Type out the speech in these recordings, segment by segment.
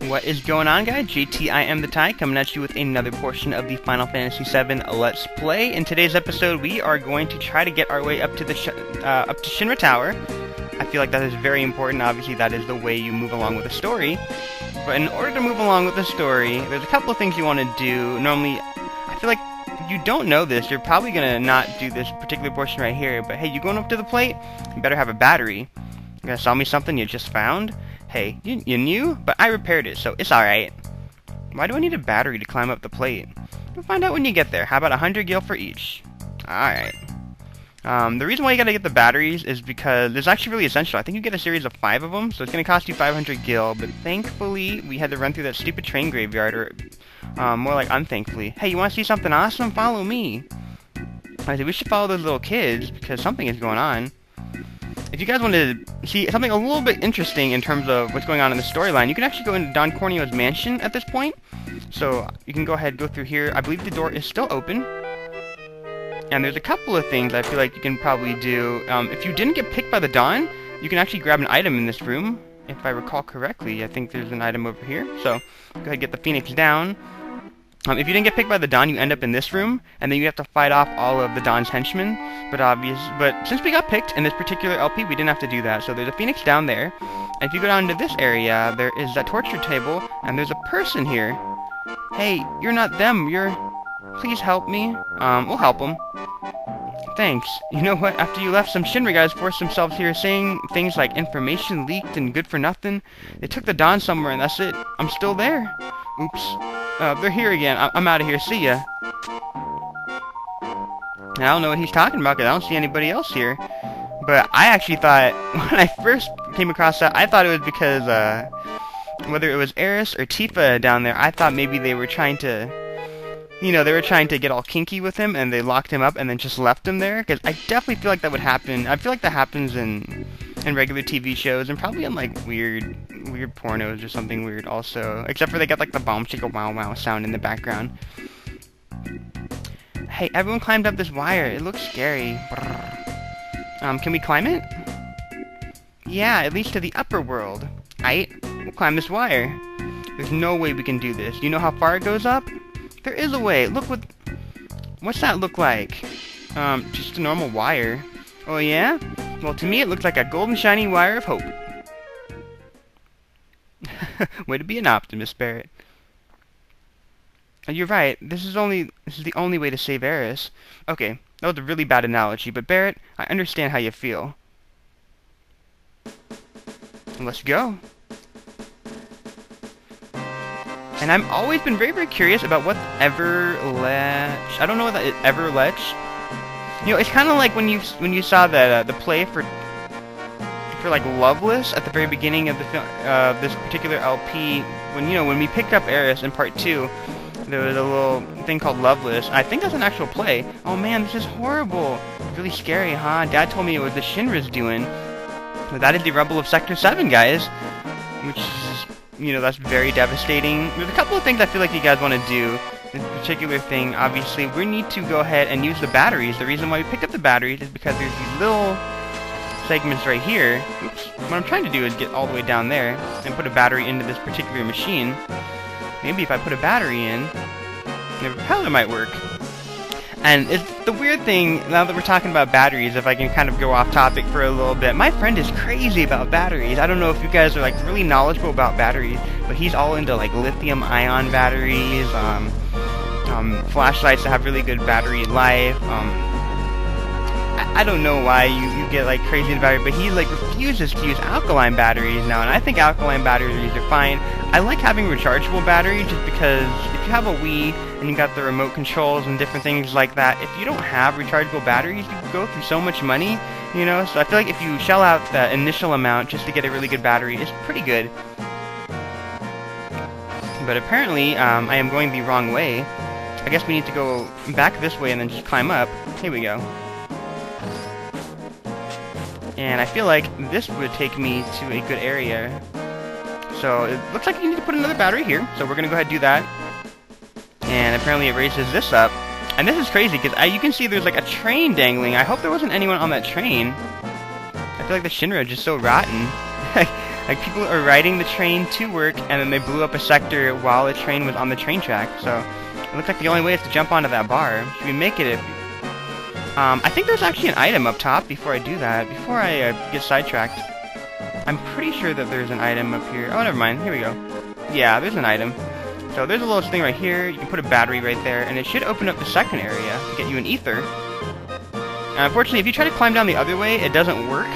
What is going on, guys? JT, iamthetie, coming at you with another portion of the Final Fantasy VII Let's Play. In today's episode, we are going to try to get our way up to the Shinra Tower. I feel like that is very important. Obviously, that is the way you move along with the story. But in order to move along with the story, there's a couple of things you want to do. Normally, I feel like if you don't know this, you're probably going to not do this particular portion right here. But hey, you going up to the plate? You better have a battery. You gonna sell me something you just found? Hey, you knew? But I repaired it, so it's alright. Why do I need a battery to climb up the plate? You'll find out when you get there. How about 100 gil for each? Alright. The reason why you gotta get the batteries is because it's actually really essential. I think you get a series of 5 of them, so it's gonna cost you 500 gil, but thankfully, we had to run through that stupid train graveyard, or more like unthankfully. Hey, you wanna see something awesome? Follow me. I said, we should follow those little kids, because something is going on. If you guys want to see something a little bit interesting in terms of what's going on in the storyline, you can actually go into Don Corneo's mansion at this point. So you can go ahead and go through here. I believe the door is still open. And there's a couple of things I feel like you can probably do. If you didn't get picked by the Dawn, you can actually grab an item in this room. If I recall correctly, I think there's an item over here. So go ahead and get the Phoenix down. If you didn't get picked by the Dawn, you end up in this room, and then you have to fight off all of the Dawn's henchmen. But since we got picked in this particular LP, we didn't have to do that. So there's a Phoenix down there, and if you go down to this area, there is that torture table, and there's a person here. Hey, you're not them. Please help me. We'll help them. Thanks. You know what? After you left, some Shinra guys forced themselves here, saying things like information leaked and good for nothing. They took the Dawn somewhere, and that's it. I'm still there. Oops. They're here again. I'm out of here. See ya. I don't know what he's talking about because I don't see anybody else here. But I actually thought, when I first came across that, I thought it was because, whether it was Eris or Tifa down there, I thought maybe they were trying to, they were trying to get all kinky with him and they locked him up and then just left him there. Because I definitely feel like that would happen. I feel like that happens in regular TV shows and probably in, like, weird pornos or something weird also. Except for they got, like, the bomb chicka wow wow sound in the background. Hey, everyone climbed up this wire. It looks scary. Can we climb it? Yeah, at least to the upper world. We'll climb this wire. There's no way we can do this. Do you know how far it goes up? There is a way. Look what's that look like? Just a normal wire. Oh yeah? Well, to me it looks like a golden shiny wire of hope. Way to be an optimist, Barret. You're right. This is the only way to save Eris. Okay, that was a really bad analogy, but Barret, I understand how you feel. Let's go. And I've always been very, very curious about what Everletch. I don't know what that is. Everletch. It's kind of like when you saw the play for like Loveless at the very beginning of the film, this particular LP. When we picked up Eris in part 2, there was a little thing called Loveless. I think that's an actual play. Oh man, this is horrible. It's really scary, huh? Dad told me it was the Shinra's doing. But that is the Rubble of Sector 7, guys. Which is, that's very devastating. There's a couple of things I feel like you guys want to do. This particular thing, obviously, we need to go ahead and use the batteries. The reason why we picked up the batteries is because there's these little segments right here. Oops. What I'm trying to do is get all the way down there and put a battery into this particular machine. Maybe if I put a battery in, the propeller might work. And it's the weird thing, now that we're talking about batteries, if I can kind of go off topic for a little bit, my friend is crazy about batteries. I don't know if you guys are, like, really knowledgeable about batteries, but he's all into, like, lithium-ion batteries, flashlights that have really good battery life. I don't know why you get, like, crazy into batteries, but he, like, refuses to use alkaline batteries now, and I think alkaline batteries are fine. I like having rechargeable batteries just because if you have a Wii and you got the remote controls and different things like that, if you don't have rechargeable batteries, you go through so much money, so I feel like if you shell out the initial amount just to get a really good battery, it's pretty good. But apparently, I am going the wrong way. I guess we need to go back this way and then just climb up. Here we go. And I feel like this would take me to a good area. So it looks like you need to put another battery here. So we're going to go ahead and do that. And apparently it raises this up. And this is crazy because you can see there's like a train dangling. I hope there wasn't anyone on that train. I feel like the Shinra are just so rotten. I Like, people are riding the train to work, and then they blew up a sector while the train was on the train track. So it looks like the only way is to jump onto that bar. Should we make it if... I think there's actually an item up top before I do that. Before I get sidetracked. I'm pretty sure that there's an item up here. Oh, never mind. Here we go. Yeah, there's an item. So there's a little thing right here. You can put a battery right there, and it should open up the second area to get you an ether. Unfortunately, if you try to climb down the other way, it doesn't work.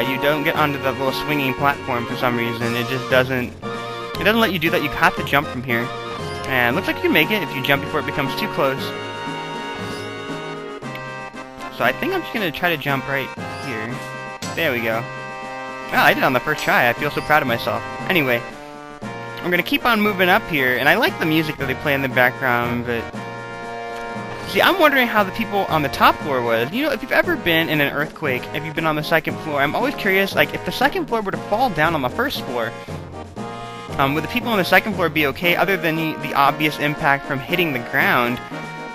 You don't get onto the little swinging platform for some reason. It just doesn't... It doesn't let you do that. You have to jump from here. And it looks like you can make it if you jump before it becomes too close. So I think I'm just going to try to jump right here. There we go. Wow, I did it on the first try. I feel so proud of myself. Anyway, I'm going to keep on moving up here. And I like the music that they play in the background, but... See, I'm wondering how the people on the top floor was. You know, if you've ever been in an earthquake, if you've been on the second floor, I'm always curious, like, if the second floor were to fall down on the first floor, would the people on the second floor be okay, other than the obvious impact from hitting the ground?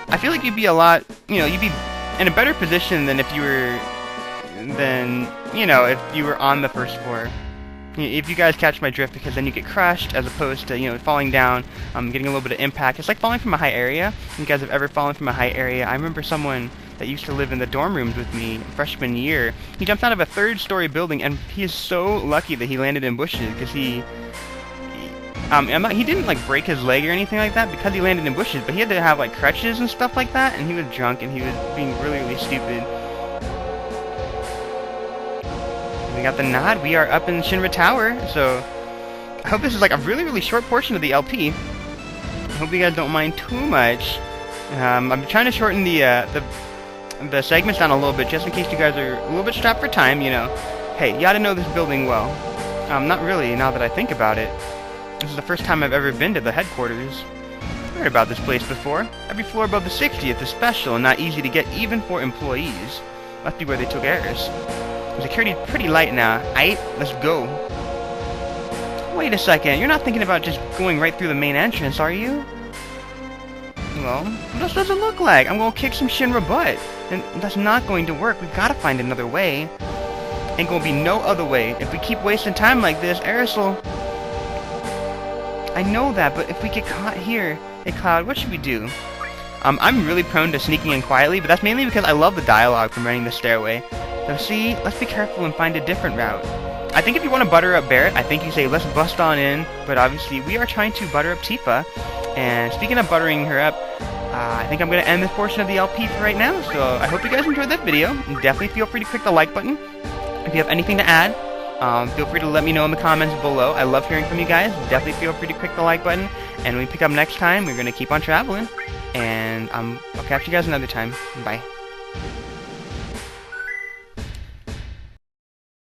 I feel like you'd be a lot, you know, you'd be in a better position than if you were, if you were on the first floor. If you guys catch my drift, because then you get crushed, as opposed to, you know, falling down, getting a little bit of impact. It's like falling from a high area. If you guys have ever fallen from a high area, I remember someone that used to live in the dorm rooms with me freshman year. He jumped out of a third-story building, and he is so lucky that he landed in bushes, because he didn't, like, break his leg or anything like that because he landed in bushes, but he had to have, like, crutches and stuff like that, and he was drunk, and he was being really, really stupid. We got the nod. We are up in Shinra Tower, so I hope this is like a really, really short portion of the LP. I hope you guys don't mind too much. I'm trying to shorten the segments down a little bit, just in case you guys are a little bit strapped for time, you know. Hey, you gotta know this building well. Not really, now that I think about it. This is the first time I've ever been to the headquarters. I've heard about this place before. Every floor above the 60th is special and not easy to get even for employees. Must be where they took heirs. Security's pretty light now. Aight, let's go. Wait a second, you're not thinking about just going right through the main entrance, are you? Well, what else does it look like? I'm gonna kick some Shinra butt. And that's not going to work. We've gotta find another way. Ain't gonna be no other way. If we keep wasting time like this, Aerosol... I know that, but if we get caught here... Hey, Cloud, what should we do? I'm really prone to sneaking in quietly, but that's mainly because I love the dialogue from running the stairway. So see, let's be careful and find a different route. I think if you want to butter up Barrett, I think you say, let's bust on in. But obviously, we are trying to butter up Tifa. And speaking of buttering her up, I think I'm going to end this portion of the LP for right now. So I hope you guys enjoyed that video. Definitely feel free to click the like button. If you have anything to add, feel free to let me know in the comments below. I love hearing from you guys. Definitely feel free to click the like button. And when we pick up next time, we're going to keep on traveling. And I'll catch you guys another time. Bye.